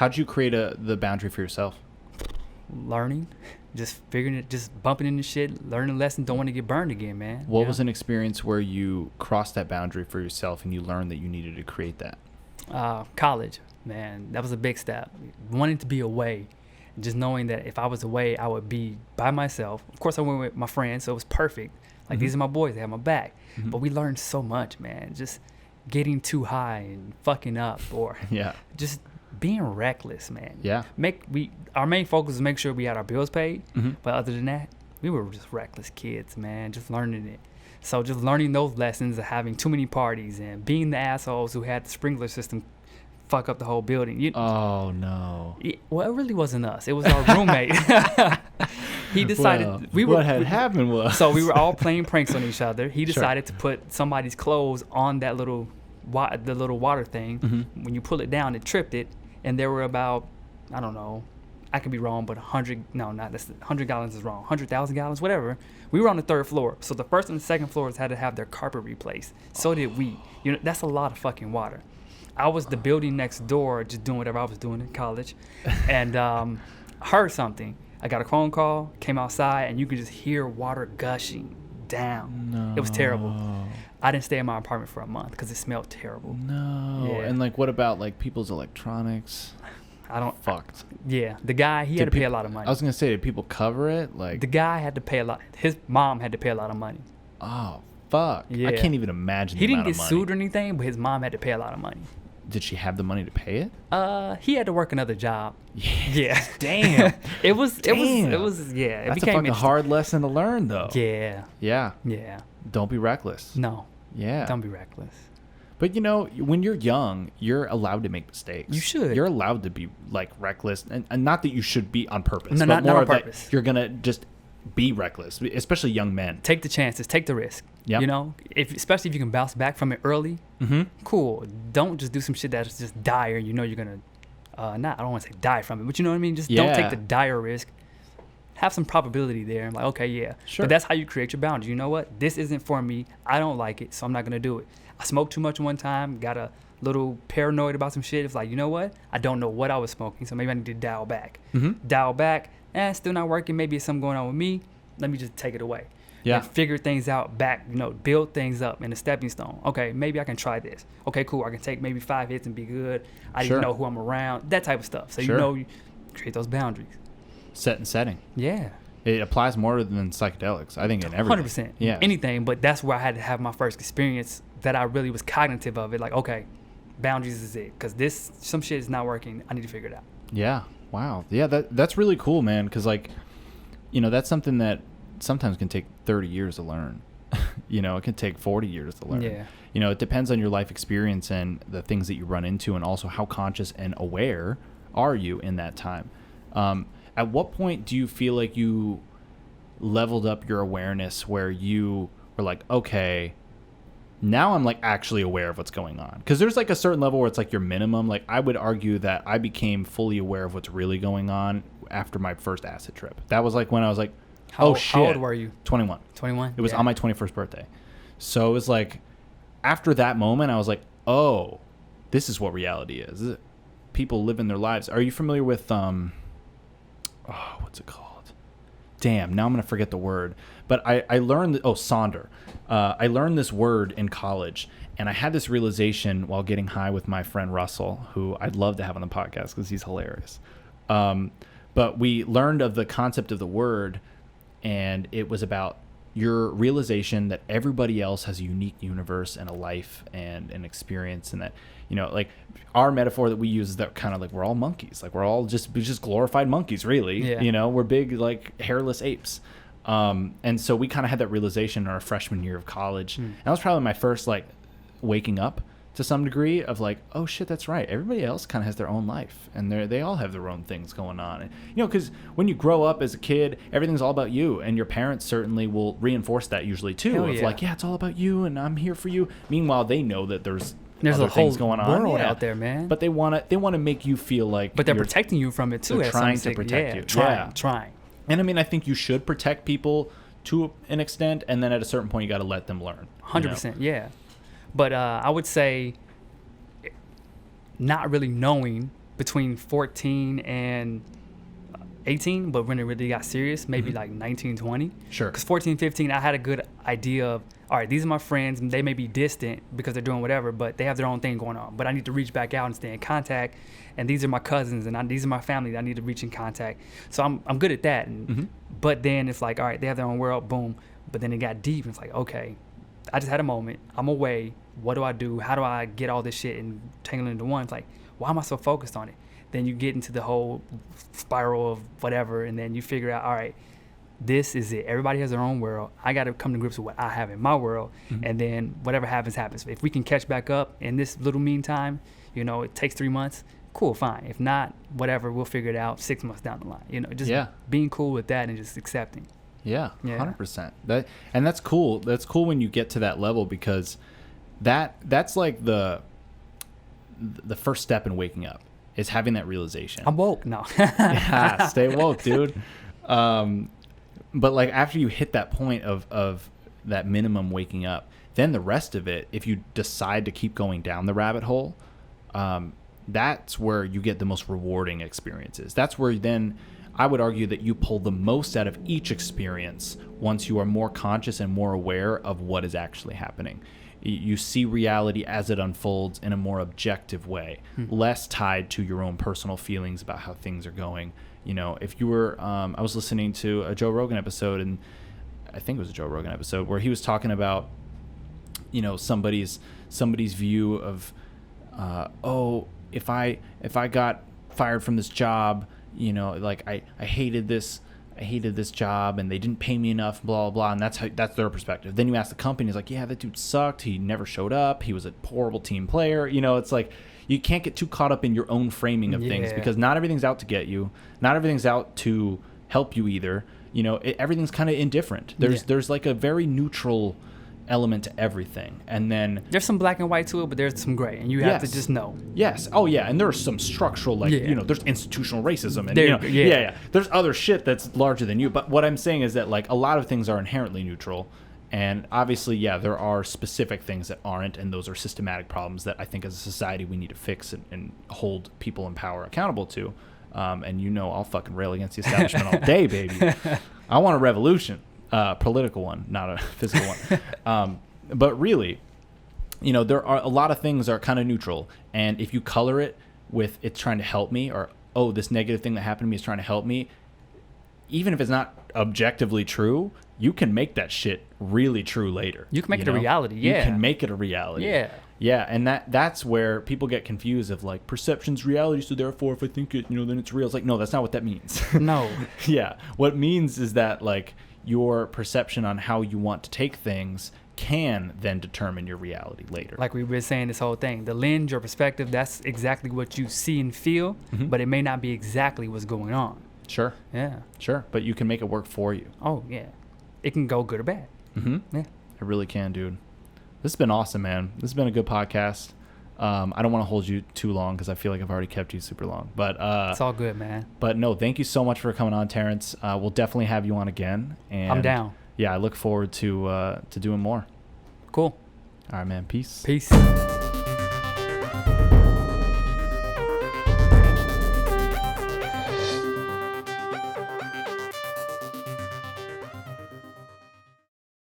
How'd you create the boundary for yourself? Learning, just figuring it, just bumping into shit, learning a lesson. Don't want to get burned again, man. What was an experience where you crossed that boundary for yourself and you learned that you needed to create that? College, man. That was a big step. Wanting to be away. Just knowing that if I was away, I would be by myself. Of course, I went with my friends, so it was perfect. Like, these are my boys. They have my back. But we learned so much, man. Just getting too high and fucking up, or just being reckless, man. Yeah. Our main focus was make sure we had our bills paid. But other than that, we were just reckless kids, man. Just learning it. So just learning those lessons of having too many parties and being the assholes who had the sprinkler system fuck up the whole building. Oh no. Well, it really wasn't us. It was our roommate. He decided what had happened was, so we were all playing pranks on each other. He decided to put somebody's clothes on that little water thing. When you pull it down, it tripped it, and there were about, I don't know, I could be wrong, but 100 gallons is wrong. 100,000 gallons, whatever. We were on the 3rd floor, so the 1st and the 2nd floors had to have their carpet replaced. So did we. That's a lot of fucking water. I was the building next door, just doing whatever I was doing in college, and heard something. I got a phone call, came outside, and you could just hear water gushing down. No. It was terrible. I didn't stay in my apartment for a month because it smelled terrible. No. Yeah. And like, what about like people's electronics? Fucked. Yeah, the guy, he had to pay a lot of money. I was gonna say, did people cover it? Like, the guy had to pay a lot. His mom had to pay a lot of money. Oh fuck! Yeah. I can't even imagine. He the didn't amount get of money. sued or anything, but his mom had to pay a lot of money. Did she have the money to pay it? He had to work another job. Yeah. Damn. It was. Damn. Yeah. That's a fucking hard lesson to learn, though. Yeah. Yeah. Yeah. Don't be reckless. No. Yeah. Don't be reckless. But when you're young, you're allowed to make mistakes. You should. You're allowed to be like reckless, and not that you should be on purpose. No, but not on that purpose. You're gonna just be reckless, especially young men. Take the chances. Take the risk. Yep. Especially if you can bounce back from it early. Cool. Don't just do some shit that's just dire. You're gonna, I don't want to say die from it, but you know what I mean. Just don't take the dire risk. Have some probability there. I'm like, okay, yeah. Sure. But that's how you create your boundary. You know what? This isn't for me. I don't like it, so I'm not gonna do it. I smoked too much one time. Got a little paranoid about some shit. It's like, you know what? I don't know what I was smoking, so maybe I need to dial back. Dial back. Still not working. Maybe it's something going on with me. Let me just take it away. Yeah. And figure things out back, build things up in a stepping stone. Okay, maybe I can try this. Okay, cool. I can take maybe 5 hits and be good. I didn't know who I'm around. That type of stuff. So you create those boundaries. Set and setting. Yeah. It applies more than psychedelics. I think in everything. 100%. Yeah. Anything, but that's where I had to have my first experience that I really was cognitive of it. Like, okay, boundaries is it. Because some shit is not working. I need to figure it out. Yeah. Wow. Yeah, that's really cool, man. Because, that's something that sometimes can take 30 years to learn. It can take 40 years to learn. Yeah. It depends on your life experience and the things that you run into, and also how conscious and aware are you in that time. At what point do you feel like you leveled up your awareness where you were like, okay, now I'm like actually aware of what's going on? Because there's like a certain level where it's like your minimum. Like, I would argue that I became fully aware of what's really going on after my first acid trip. That was like when I was like, oh shit. How old were you? 21. 21? It was on my 21st birthday. So it was like, after that moment, I was like, oh, this is what reality is. People living their lives. Are you familiar with, what's it called? Damn, now I'm going to forget the word. But I learned, saunder. I learned this word in college, and I had this realization while getting high with my friend Russell, who I'd love to have on the podcast because he's hilarious. But we learned of the concept of the word, and it was about your realization that everybody else has a unique universe and a life and an experience, and that, like our metaphor that we use is that kind of like we're all monkeys, like we're all just glorified monkeys, really. Yeah. We're big like hairless apes. And so we kind of had that realization in our freshman year of college. And that was probably my first like waking up to some degree of like, oh shit, that's right. Everybody else kind of has their own life, and they all have their own things going on. And, because when you grow up as a kid, everything's all about you, and your parents certainly will reinforce that usually too. Hell of yeah. like, yeah, it's all about you, and I'm here for you. Meanwhile, they know that there's other a whole things going on world out there, man. But they want to make you feel like, but they're protecting you from it too. They're trying to protect you. Trying. And I mean, I think you should protect people to an extent, and then at a certain point, you got to let them learn. 100%, yeah. But I would say, not really knowing between 14 and 18, but when it really got serious, maybe like 19, 20. Sure. Because 14, 15, I had a good idea of, all right, these are my friends, and they may be distant because they're doing whatever, but they have their own thing going on. But I need to reach back out and stay in contact. And these are my cousins, and these are my family that I need to reach in contact. So I'm good at that. And, but then it's like, all right, they have their own world, boom. But then it got deep, and it's like, okay, I just had a moment. I'm away. What do I do? How do I get all this shit and tangle into one? It's like, why am I so focused on it? Then you get into the whole spiral of whatever, and then you figure out, all right, this is it. Everybody has their own world. I got to come to grips with what I have in my world, and then whatever happens, happens. If we can catch back up in this little meantime, you know, it takes 3 months, cool, fine. If not, whatever, we'll figure it out 6 months down the line. You know, just being cool with that and just accepting. Yeah, 100%. That's cool. That's cool when you get to that level, because that's like the first step in waking up. Is having that realization. I'm woke. No. Yeah, stay woke, dude. But like after you hit that point of that minimum waking up, then the rest of it, if you decide to keep going down the rabbit hole, that's where you get the most rewarding experiences. That's where then I would argue that you pull the most out of each experience once you are more conscious and more aware of what is actually happening. You see reality as it unfolds in a more objective way, less tied to your own personal feelings about how things are going. You know, if you were, I was listening to a Joe Rogan episode, and I think it was a Joe Rogan episode where he was talking about, you know, somebody's view of, if I got fired from this job, you know, like I hated this job and they didn't pay me enough, blah, blah, blah. And that's their perspective. Then you ask the company, it's like, yeah, that dude sucked. He never showed up. He was a horrible team player. You know, it's like, you can't get too caught up in your own framing of things, because not everything's out to get you. Not everything's out to help you either. You know, everything's kind of indifferent. There's like a very neutral element to everything, and then there's some black and white to it, but there's some gray, and you have to just know. Yes. Oh yeah, and there's some structural, like you know, there's institutional racism, and you know, there's other shit that's larger than you. But what I'm saying is that like a lot of things are inherently neutral, and obviously, there are specific things that aren't, and those are systematic problems that I think as a society we need to fix and hold people in power accountable to. And you know, I'll fucking rail against the establishment all day, baby. I want a revolution. Political one, not a physical one. But really, you know, there are a lot of things are kind of neutral. And if you color it with it's trying to help me, or, oh, this negative thing that happened to me is trying to help me, even if it's not objectively true, you can make that shit really true later. You can make it a reality. Yeah. You can make it a reality. Yeah. Yeah. And that's where people get confused of like, perception's reality, so therefore if I think it, you know, then it's real. It's like, no, that's not what that means. No. Yeah. What it means is that like, your perception on how you want to take things can then determine your reality later. Like we've been saying this whole thing, the lens, your perspective, that's exactly what you see and feel, but it may not be exactly what's going on. Sure. Yeah. Sure. But you can make it work for you. Oh, yeah. It can go good or bad. Yeah. It really can, dude. This has been awesome, man. This has been a good podcast. I don't want to hold you too long because I feel like I've already kept you super long. But it's all good, man. But no, thank you so much for coming on, Terrance. We'll definitely have you on again. And I'm down. Yeah, I look forward to doing more. Cool. All right, man. Peace. Peace.